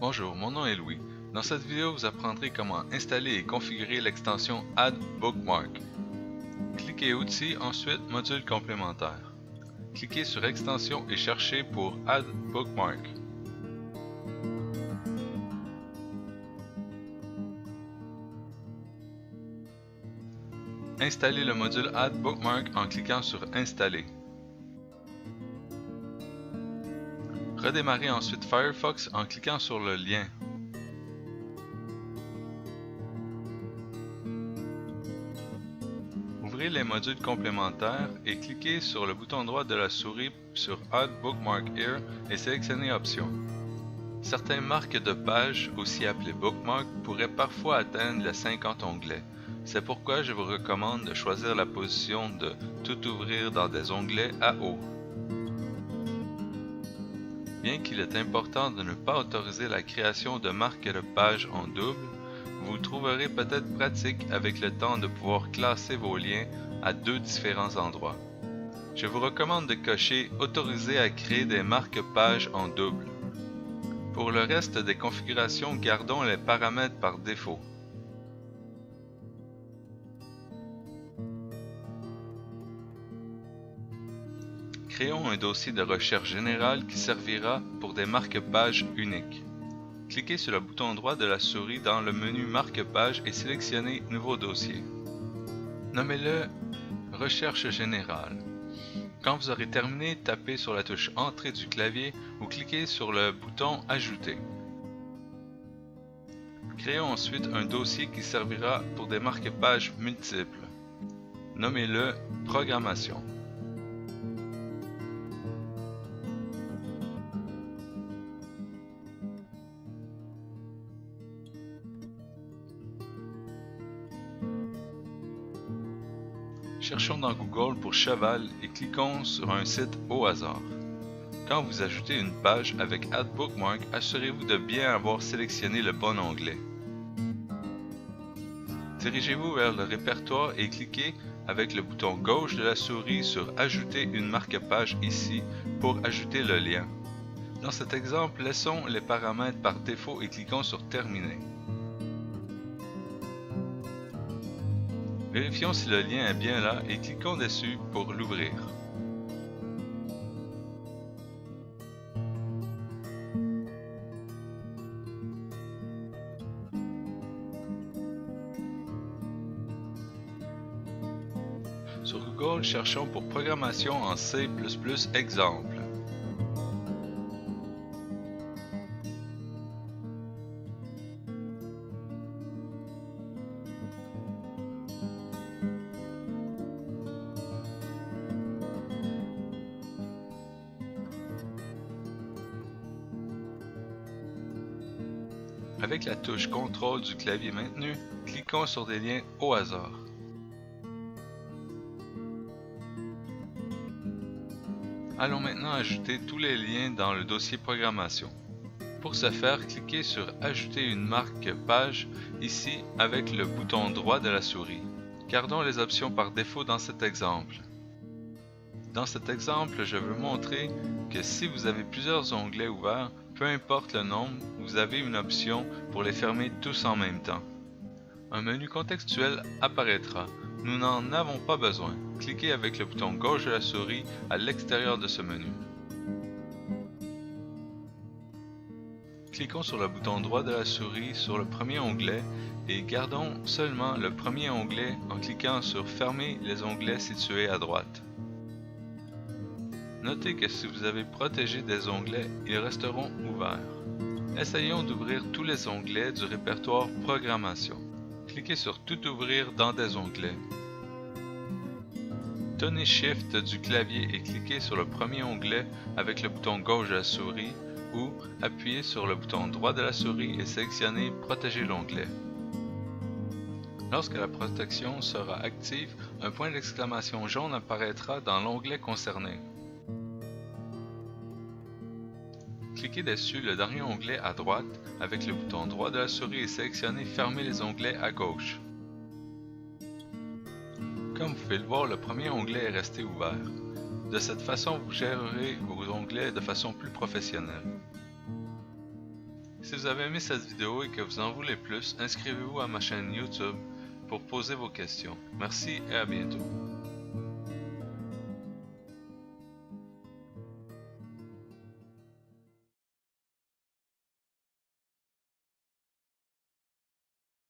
Bonjour, mon nom est Louis. Dans cette vidéo, vous apprendrez comment installer et configurer l'extension Add Bookmark. Cliquez Outils, ensuite Module complémentaire. Cliquez sur Extension et cherchez pour Add Bookmark. Installez le module Add Bookmark en cliquant sur Installer. Redémarrez ensuite Firefox en cliquant sur le lien. Ouvrez les modules complémentaires et cliquez sur le bouton droit de la souris sur Add Bookmark Here et sélectionnez Options. Certaines marques de page, aussi appelées Bookmark, pourraient parfois atteindre les 50 onglets. C'est pourquoi je vous recommande de choisir la position de Tout ouvrir dans des onglets à haut. Bien qu'il est important de ne pas autoriser la création de marques de page en double, vous trouverez peut-être pratique avec le temps de pouvoir classer vos liens à deux différents endroits. Je vous recommande de cocher « Autoriser à créer des marques pages en double ». Pour le reste des configurations, gardons les paramètres par défaut. Créons un dossier de recherche générale qui servira pour des marque-pages uniques. Cliquez sur le bouton droit de la souris dans le menu Marque-page et sélectionnez Nouveau dossier. Nommez-le Recherche générale. Quand vous aurez terminé, tapez sur la touche Entrée du clavier ou cliquez sur le bouton Ajouter. Créons ensuite un dossier qui servira pour des marque-pages multiples. Nommez-le Programmation. Cherchons dans Google pour cheval et cliquons sur un site au hasard. Quand vous ajoutez une page avec Add Bookmark, assurez-vous de bien avoir sélectionné le bon onglet. Dirigez-vous vers le répertoire et cliquez avec le bouton gauche de la souris sur Ajouter une marque-page ici pour ajouter le lien. Dans cet exemple, laissons les paramètres par défaut et cliquons sur Terminer. Vérifions si le lien est bien là et cliquons dessus pour l'ouvrir. Sur Google, cherchons pour programmation en C++ exemple. Avec la touche CTRL du clavier maintenu, cliquons sur des liens au hasard. Allons maintenant ajouter tous les liens dans le dossier Programmation. Pour ce faire, cliquez sur Ajouter une marque page ici avec le bouton droit de la souris. Gardons les options par défaut dans cet exemple. Dans cet exemple, je veux montrer que si vous avez plusieurs onglets ouverts, peu importe le nombre, vous avez une option pour les fermer tous en même temps. Un menu contextuel apparaîtra. Nous n'en avons pas besoin. Cliquez avec le bouton gauche de la souris à l'extérieur de ce menu. Cliquons sur le bouton droit de la souris sur le premier onglet et gardons seulement le premier onglet en cliquant sur Fermer les onglets situés à droite. Notez que si vous avez protégé des onglets, ils resteront ouverts. Essayons d'ouvrir tous les onglets du répertoire Programmation. Cliquez sur Tout ouvrir dans des onglets. Tenez Shift du clavier et cliquez sur le premier onglet avec le bouton gauche de la souris ou appuyez sur le bouton droit de la souris et sélectionnez Protéger l'onglet. Lorsque la protection sera active, un point d'exclamation jaune apparaîtra dans l'onglet concerné. Cliquez dessus le dernier onglet à droite avec le bouton droit de la souris et sélectionnez Fermer les onglets à gauche. Comme vous pouvez le voir, le premier onglet est resté ouvert. De cette façon, vous gérerez vos onglets de façon plus professionnelle. Si vous avez aimé cette vidéo et que vous en voulez plus, inscrivez-vous à ma chaîne YouTube pour poser vos questions. Merci et à bientôt.